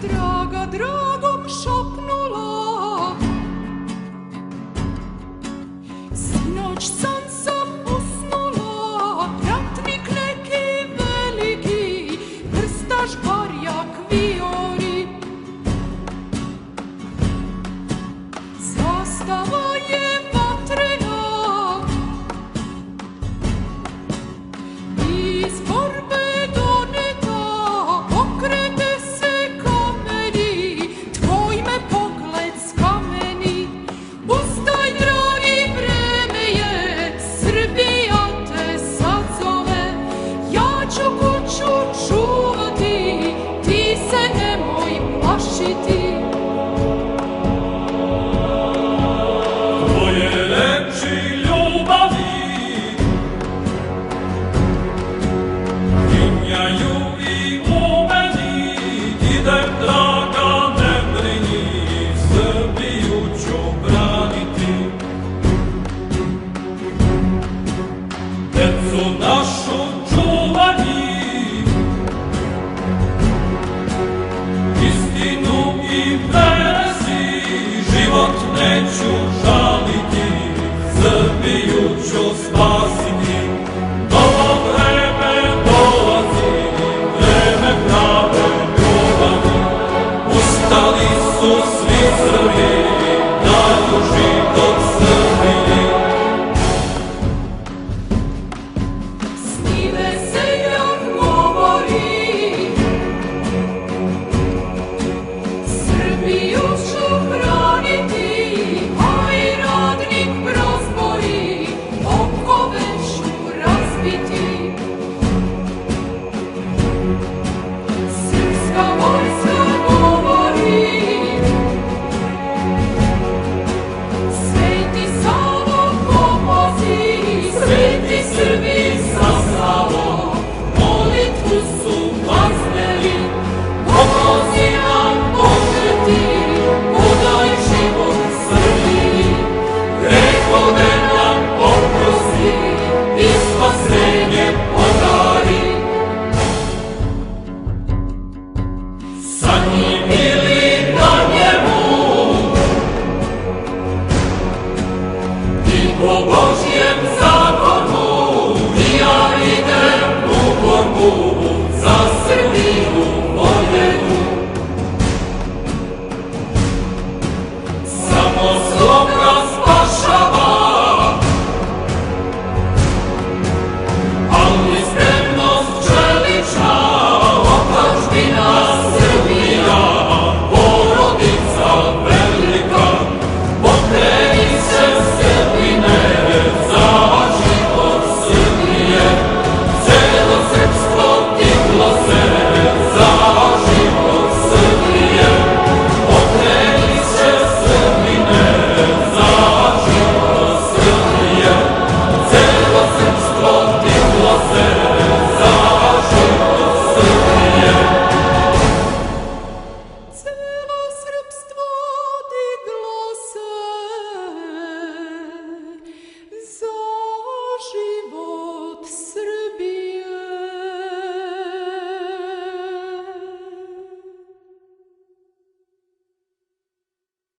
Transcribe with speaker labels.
Speaker 1: Draga dragom šapnula, sinoć sam usnula, ratnik neki veliki, krstaš barjak vijori. Zastava je vatrena, iz borbe doneta, okrete se kameni, tvoj me pogled skameni. Ustaj, dragi, vreme je, Srbija te sad zove. Ja ću kuću čuvati, ti se nemoj plašiti.
Speaker 2: Tvoje reči ljubavi tinjaju i u meni, idem, draga, ne brini, Srbiju ću braniti. Decu našu čuvani, istinu i presi, život neću žaliti, Srbiju ću spasiti. Novo vreme dolazi, vreme prave ljubavi. Ustali su svi Srbi, daju život Srbiji.
Speaker 1: Snive seljak govori, Srbiju ću braniti, a i radnik prozbori, okove ću razbiti. Srpska vojska govori, Sveti Savo pomozi, Sveti Srbi sa Savom, molitvu su vazneli. Pomozi nam, Bože ti, udaj život Srbiji, grehove nam oprosti i spasenje podari.
Speaker 2: Sa njim